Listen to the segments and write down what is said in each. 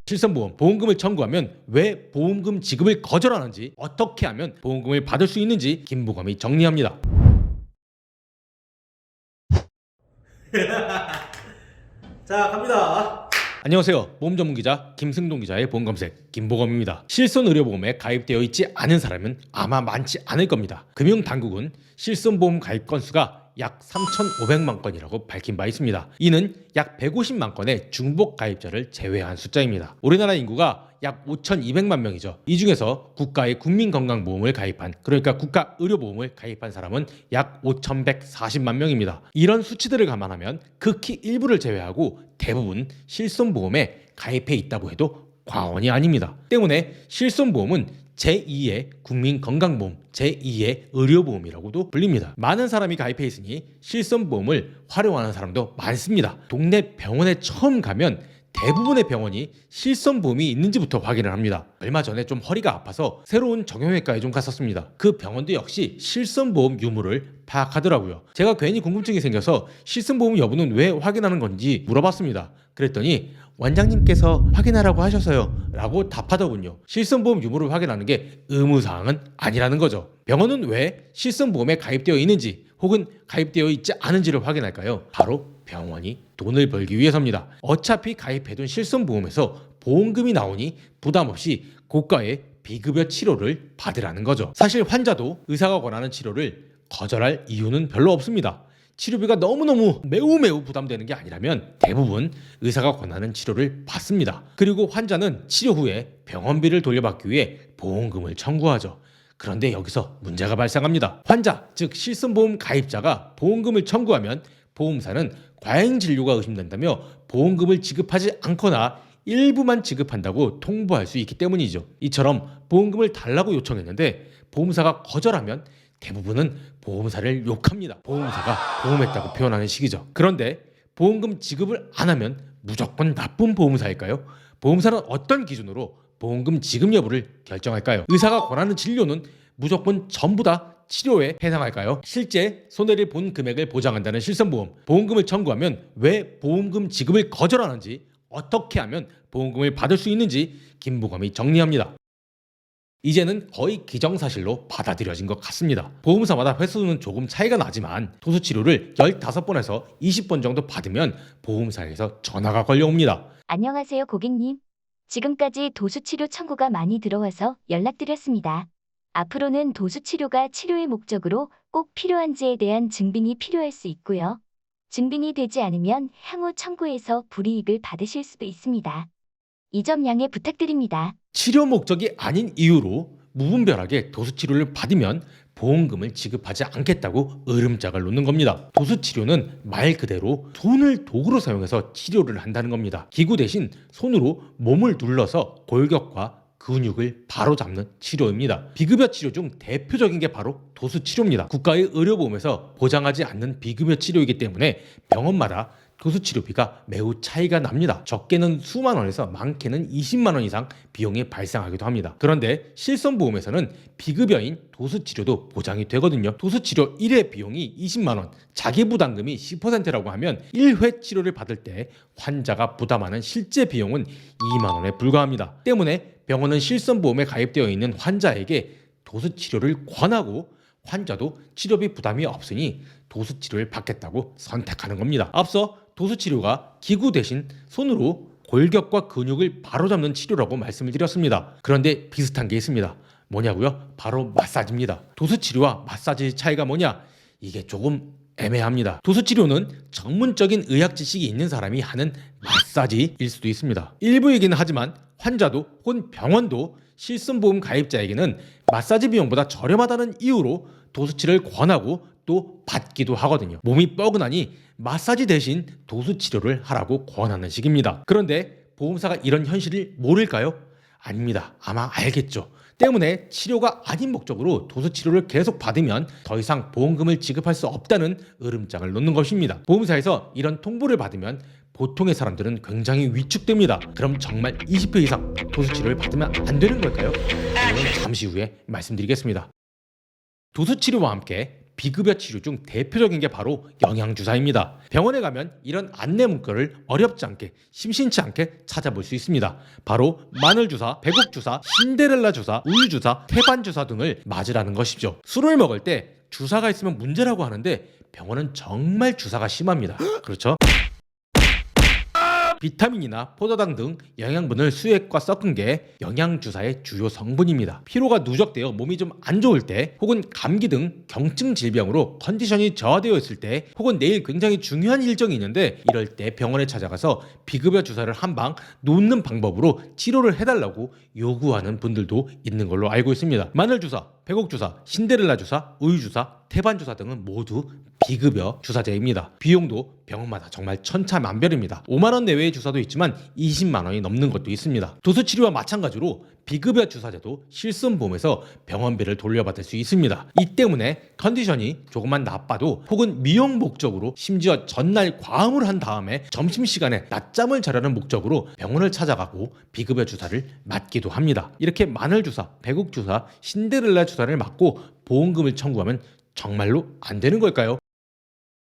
실손보험, 보험금을 청구하면 왜 보험금 지급을 거절하는지, 어떻게 하면 보험금을 받을 수 있는지 김보검이 정리합니다. 자, 갑니다. 안녕하세요. 보험 전문 기자 김승동 기자의 보험 검색 김보검입니다. 실손의료보험에 가입되어 있지 않은 사람은 아마 많지 않을 겁니다. 금융당국은 실손보험 가입 건수가 약 3,500만 건이라고 밝힌 바 있습니다. 이는 약 150만 건의 중복 가입자를 제외한 숫자입니다. 우리나라 인구가 약 5,200만 명이죠. 이 중에서 국가의 국민건강보험을 가입한, 그러니까 국가의료보험을 가입한 사람은 약 5,140만 명입니다. 이런 수치들을 감안하면 극히 일부를 제외하고 대부분 실손보험에 가입해 있다고 해도 과언이 아닙니다. 때문에 실손보험은 제2의 국민건강보험, 제2의 의료보험이라고도 불립니다. 많은 사람이 가입해 있으니 실손보험을 활용하는 사람도 많습니다. 동네 병원에 처음 가면 대부분의 병원이 실손보험이 있는지부터 확인을 합니다. 얼마 전에 좀 허리가 아파서 새로운 정형외과에 좀 갔었습니다. 그 병원도 역시 실손보험 유무를 파악하더라고요. 제가 괜히 궁금증이 생겨서 실손보험 여부는 왜 확인하는 건지 물어봤습니다. 그랬더니 원장님께서 확인하라고 하셔서요 라고 답하더군요. 실손보험 유무를 확인하는 게 의무사항은 아니라는 거죠. 병원은 왜 실손보험에 가입되어 있는지 혹은 가입되어 있지 않은지를 확인할까요? 바로 병원이 돈을 벌기 위해서입니다. 어차피 가입해둔 실손보험에서 보험금이 나오니 부담 없이 고가의 비급여 치료를 받으라는 거죠. 사실 환자도 의사가 권하는 치료를 거절할 이유는 별로 없습니다. 치료비가 너무너무 매우 부담되는 게 아니라면 대부분 의사가 권하는 치료를 받습니다. 그리고 환자는 치료 후에 병원비를 돌려받기 위해 보험금을 청구하죠. 그런데 여기서 문제가 발생합니다. 환자, 즉 실손보험 가입자가 보험금을 청구하면 보험사는 과잉진료가 의심된다며 보험금을 지급하지 않거나 일부만 지급한다고 통보할 수 있기 때문이죠. 이처럼 보험금을 달라고 요청했는데 보험사가 거절하면 대부분은 보험사를 욕합니다. 보험사가 보험했다고 표현하는 식이죠. 그런데 보험금 지급을 안 하면 무조건 나쁜 보험사일까요? 보험사는 어떤 기준으로 보험금 지급 여부를 결정할까요? 의사가 권하는 진료는 무조건 전부 다 치료에 해당할까요? 실제 손해를 본 금액을 보장한다는 실손보험, 보험금을 청구하면 왜 보험금 지급을 거절하는지, 어떻게 하면 보험금을 받을 수 있는지 김보검이 정리합니다. 이제는 거의 기정사실로 받아들여진 것 같습니다. 보험사마다 횟수는 조금 차이가 나지만 도수치료를 15번에서 20번 정도 받으면 보험사에서 전화가 걸려옵니다. 안녕하세요, 고객님. 지금까지 도수치료 청구가 많이 들어와서 연락드렸습니다. 앞으로는 도수치료가 치료의 목적으로 꼭 필요한지에 대한 증빙이 필요할 수 있고요. 증빙이 되지 않으면 향후 청구에서 불이익을 받으실 수도 있습니다. 이 점 양해 부탁드립니다. 치료 목적이 아닌 이유로 무분별하게 도수치료를 받으면 보험금을 지급하지 않겠다고 으름장을 놓는 겁니다. 도수치료는 말 그대로 손을 도구로 사용해서 치료를 한다는 겁니다. 기구 대신 손으로 몸을 눌러서 골격과 근육을 바로잡는 치료입니다. 비급여 치료 중 대표적인 게 바로 도수치료입니다. 국가의 의료보험에서 보장하지 않는 비급여 치료이기 때문에 병원마다 도수치료비가 매우 차이가 납니다. 적게는 수만 원에서 많게는 20만 원 이상 비용이 발생하기도 합니다. 그런데 실손보험에서는 비급여인 도수치료도 보장이 되거든요. 도수치료 1회 비용이 20만 원, 자기부담금이 10%라고 하면 1회 치료를 받을 때 환자가 부담하는 실제 비용은 2만 원에 불과합니다. 때문에 병원은 실손보험에 가입되어 있는 환자에게 도수치료를 권하고 환자도 치료비 부담이 없으니 도수치료를 받겠다고 선택하는 겁니다. 앞서 도수치료가 기구 대신 손으로 골격과 근육을 바로잡는 치료라고 말씀을 드렸습니다. 그런데 비슷한 게 있습니다. 뭐냐고요? 바로 마사지입니다. 도수치료와 마사지 차이가 뭐냐? 이게 조금 애매합니다. 도수치료는 전문적인 의학 지식이 있는 사람이 하는 마사지일 수도 있습니다. 일부이긴 하지만 환자도 혹은 병원도 실손보험 가입자에게는 마사지 비용보다 저렴하다는 이유로 도수치료를 권하고 또 받기도 하거든요. 몸이 뻐근하니 마사지 대신 도수치료를 하라고 권하는 식입니다. 그런데 보험사가 이런 현실을 모를까요? 아닙니다. 아마 알겠죠. 때문에 치료가 아닌 목적으로 도수치료를 계속 받으면 더 이상 보험금을 지급할 수 없다는 으름장을 놓는 것입니다. 보험사에서 이런 통보를 받으면 보통의 사람들은 굉장히 위축됩니다. 그럼 정말 20회 이상 도수치료를 받으면 안 되는 걸까요? 이건 잠시 후에 말씀드리겠습니다. 도수치료와 함께 비급여 치료 중 대표적인 게 바로 영양주사입니다. 병원에 가면 이런 안내 문구를 어렵지 않게 심심치 않게 찾아볼 수 있습니다. 바로 마늘주사, 배국주사, 신데렐라주사, 우유주사, 태반주사 등을 맞으라는 것이죠. 술을 먹을 때 주사가 있으면 문제라고 하는데 병원은 정말 주사가 심합니다. 그렇죠? 비타민이나 포도당 등 영양분을 수액과 섞은 게 영양주사의 주요 성분입니다. 피로가 누적되어 몸이 좀 안 좋을 때, 혹은 감기 등 경증 질병으로 컨디션이 저하되어 있을 때, 혹은 내일 굉장히 중요한 일정이 있는데 이럴 때 병원에 찾아가서 비급여 주사를 한 방 놓는 방법으로 치료를 해달라고 요구하는 분들도 있는 걸로 알고 있습니다. 마늘주사, 배곡주사, 신데렐라주사, 우유주사, 태반주사 등은 모두 비급여 주사제입니다. 비용도 병원마다 정말 천차만별입니다. 5만 원 내외의 주사도 있지만 20만 원이 넘는 것도 있습니다. 도수치료와 마찬가지로 비급여 주사제도 실손보험에서 병원비를 돌려받을 수 있습니다. 이 때문에 컨디션이 조금만 나빠도, 혹은 미용 목적으로, 심지어 전날 과음을 한 다음에 점심시간에 낮잠을 자려는 목적으로 병원을 찾아가고 비급여 주사를 맞기도 합니다. 이렇게 마늘주사, 배국주사, 신데렐라 주사를 맞고 보험금을 청구하면 정말로 안 되는 걸까요?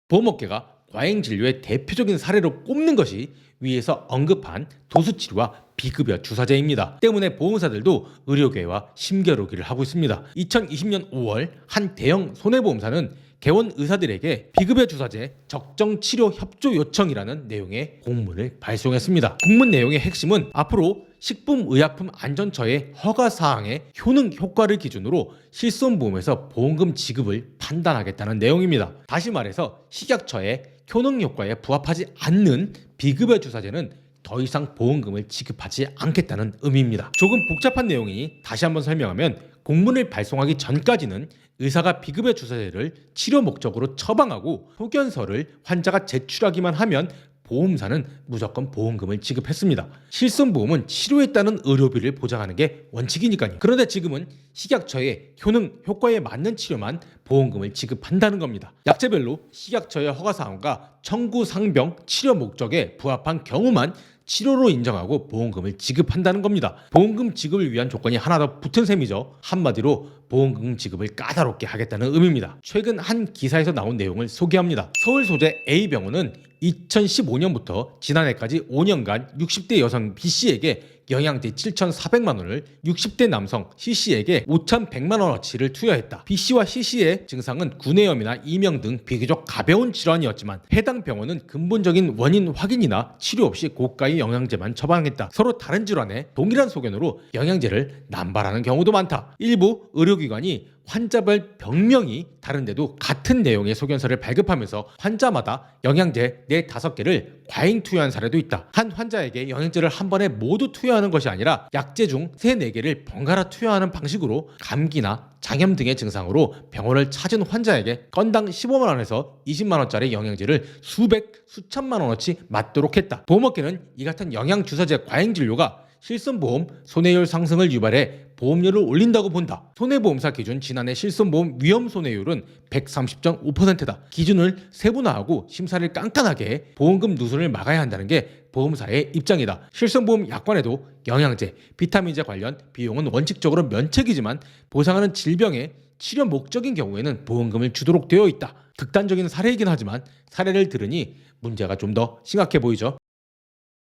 보험업계가 과잉진료의 대표적인 사례로 꼽는 것이 위에서 언급한 도수치료와 비급여 주사제입니다. 때문에 보험사들도 의료계와 심겨루기를 하고 있습니다. 2020년 5월 한 대형 손해보험사는 개원 의사들에게 비급여 주사제 적정 치료 협조 요청이라는 내용의 공문을 발송했습니다. 공문 내용의 핵심은 앞으로 식품의약품안전처의 허가사항의 효능 효과를 기준으로 실손보험에서 보험금 지급을 판단하겠다는 내용입니다. 다시 말해서 식약처의 효능 효과에 부합하지 않는 비급여 주사제는 더 이상 보험금을 지급하지 않겠다는 의미입니다. 조금 복잡한 내용이니 다시 한번 설명하면, 공문을 발송하기 전까지는 의사가 비급여 주사제를 치료 목적으로 처방하고 소견서를 환자가 제출하기만 하면 보험사는 무조건 보험금을 지급했습니다. 실손보험은 치료에 따른 의료비를 보장하는 게 원칙이니까요. 그런데 지금은 식약처의 효능, 효과에 맞는 치료만 보험금을 지급한다는 겁니다. 약제별로 식약처의 허가사항과 청구 상병 치료 목적에 부합한 경우만 치료로 인정하고 보험금을 지급한다는 겁니다. 보험금 지급을 위한 조건이 하나 더 붙은 셈이죠. 한마디로 보험금 지급을 까다롭게 하겠다는 의미입니다. 최근 한 기사에서 나온 내용을 소개합니다. 서울 소재 A병원은 2015년부터 지난해까지 5년간 60대 여성 B씨에게 영양제 7,400만 원을, 60대 남성 C씨에게 5,100만 원어치를 투여했다. B씨와 C씨의 증상은 구내염이나 이명 등 비교적 가벼운 질환이었지만 해당 병원은 근본적인 원인 확인이나 치료 없이 고가의 영양제만 처방했다. 서로 다른 질환에 동일한 소견으로 영양제를 남발하는 경우도 많다. 일부 의료기관이 환자별 병명이 다른데도 같은 내용의 소견서를 발급하면서 환자마다 영양제 4, 5개를 과잉 투여한 사례도 있다. 한 환자에게 영양제를 한 번에 모두 투여하는 것이 아니라 약제 중 3, 4개를 번갈아 투여하는 방식으로 감기나 장염 등의 증상으로 병원을 찾은 환자에게 건당 15만 원에서 20만 원짜리 영양제를 수백, 수천만 원어치 맞도록 했다. 보험업계는 이 같은 영양주사제 과잉 진료가 실손보험 손해율 상승을 유발해 보험료를 올린다고 본다. 손해보험사 기준 지난해 실손보험 위험손해율은 130.5%다. 기준을 세분화하고 심사를 깐깐하게 해 보험금 누순을 막아야 한다는 게 보험사의 입장이다. 실손보험 약관에도 영양제, 비타민제 관련 비용은 원칙적으로 면책이지만 보상하는 질병의 치료 목적인 경우에는 보험금을 주도록 되어 있다. 극단적인 사례이긴 하지만 사례를 들으니 문제가 좀 더 심각해 보이죠.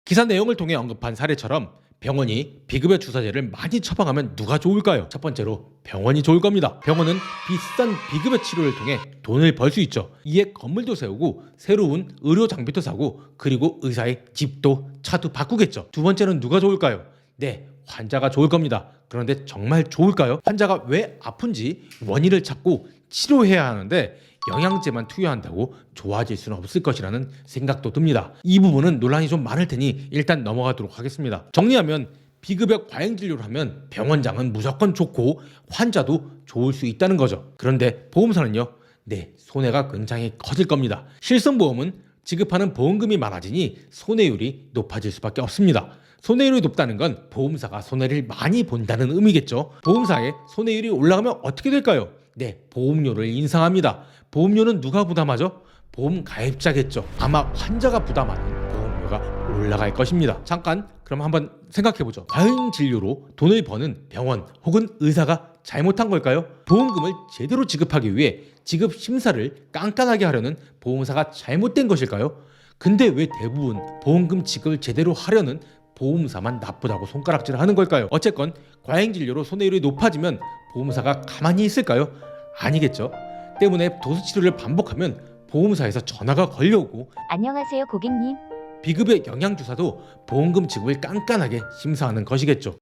기사 내용을 통해 언급한 사례처럼 병원이 비급여 주사제를 많이 처방하면 누가 좋을까요? 첫 번째로 병원이 좋을 겁니다. 병원은 비싼 비급여 치료를 통해 돈을 벌 수 있죠. 이에 건물도 세우고 새로운 의료 장비도 사고, 그리고 의사의 집도 차도 바꾸겠죠. 두 번째는 누가 좋을까요? 네, 환자가 좋을 겁니다. 그런데 정말 좋을까요? 환자가 왜 아픈지 원인을 찾고 치료해야 하는데 영양제만 투여한다고 좋아질 수는 없을 것이라는 생각도 듭니다. 이 부분은 논란이 좀 많을 테니 일단 넘어가도록 하겠습니다. 정리하면 비급여 과잉 진료를 하면 병원장은 무조건 좋고 환자도 좋을 수 있다는 거죠. 그런데 보험사는요? 네, 손해가 굉장히 커질 겁니다. 실손보험은 지급하는 보험금이 많아지니 손해율이 높아질 수밖에 없습니다. 손해율이 높다는 건 보험사가 손해를 많이 본다는 의미겠죠. 보험사의 손해율이 올라가면 어떻게 될까요? 네, 보험료를 인상합니다. 보험료는 누가 부담하죠? 보험 가입자겠죠. 아마 환자가 부담하는 보험료가 올라갈 것입니다. 잠깐 그럼 한번 생각해보죠. 과잉 진료로 돈을 버는 병원 혹은 의사가 잘못한 걸까요? 보험금을 제대로 지급하기 위해 지급 심사를 깐깐하게 하려는 보험사가 잘못된 것일까요? 근데 왜 대부분 보험금 지급을 제대로 하려는 보험사만 나쁘다고 손가락질을 하는 걸까요? 어쨌건 과잉진료로 손해율이 높아지면 보험사가 가만히 있을까요? 아니겠죠. 때문에 도수치료를 반복하면 보험사에서 전화가 걸려오고 안녕하세요, 고객님. 비급여 영양주사도 보험금 지급을 깐깐하게 심사하는 것이겠죠.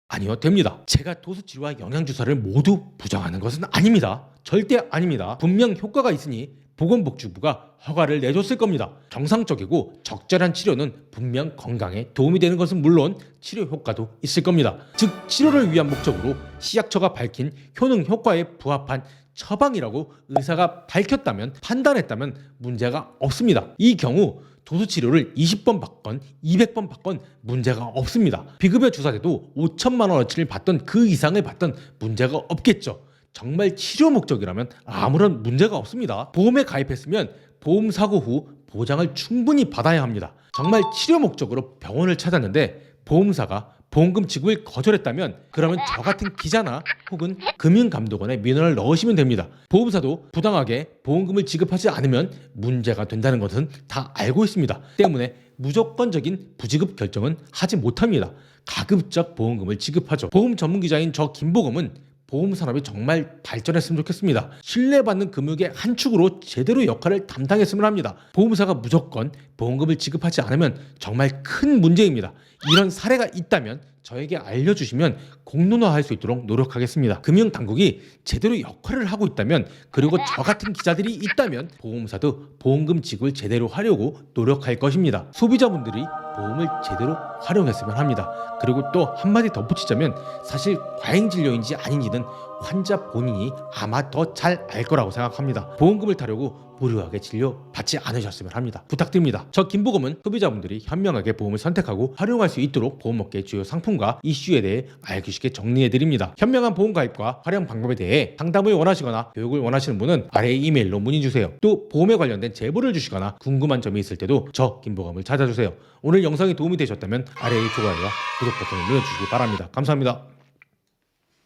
아니요, 됩니다. 제가 도수치료와 영양주사를 모두 부정하는 것은 아닙니다. 절대 아닙니다. 분명 효과가 있으니 보건복지부가 허가를 내줬을 겁니다. 정상적이고 적절한 치료는 분명 건강에 도움이 되는 것은 물론 치료 효과도 있을 겁니다. 즉 치료를 위한 목적으로 시약처가 밝힌 효능 효과에 부합한 처방이라고 의사가 밝혔다면 판단했다면 문제가 없습니다. 이 경우 도수치료를 20번 받건 200번 받건 문제가 없습니다. 비급여 주사 때도 5천만 원어치를 받던 그 이상을 받던 문제가 없겠죠. 정말 치료 목적이라면 아무런 문제가 없습니다. 보험에 가입했으면 보험 사고 후 보장을 충분히 받아야 합니다. 정말 치료 목적으로 병원을 찾았는데 보험사가 보험금 지급을 거절했다면 그러면 저 같은 기자나 혹은 금융감독원에 민원을 넣으시면 됩니다. 보험사도 부당하게 보험금을 지급하지 않으면 문제가 된다는 것은 다 알고 있습니다. 때문에 무조건적인 부지급 결정은 하지 못합니다. 가급적 보험금을 지급하죠. 보험 전문기자인 저 김보검은 보험 산업이 정말 발전했으면 좋겠습니다. 신뢰받는 금융의 한 축으로 제대로 역할을 담당했으면 합니다. 보험사가 무조건 보험금을 지급하지 않으면 정말 큰 문제입니다. 이런 사례가 있다면 저에게 알려주시면 공론화할 수 있도록 노력하겠습니다. 금융당국이 제대로 역할을 하고 있다면 그리고 저 같은 기자들이 있다면 보험사도 보험금 지급을 제대로 하려고 노력할 것입니다. 소비자분들이 보험을 제대로 활용했으면 합니다. 그리고 또 한마디 덧붙이자면 사실 과잉진료인지 아닌지는 환자 본인이 아마 더 잘 알 거라고 생각합니다. 보험금을 타려고 무료하게 진료 받지 않으셨으면 합니다. 부탁드립니다. 저 김보검은 소비자분들이 현명하게 보험을 선택하고 활용할 수 있도록 보험업계의 주요 상품과 이슈에 대해 알기 쉽게 정리해드립니다. 현명한 보험 가입과 활용 방법에 대해 상담을 원하시거나 교육을 원하시는 분은 아래 이메일로 문의주세요. 또 보험에 관련된 제보를 주시거나 궁금한 점이 있을 때도 저 김보검을 찾아주세요. 오늘 영상이 도움이 되셨다면 아래의 좋아요와 구독 버튼을 눌러주시기 바랍니다. 감사합니다.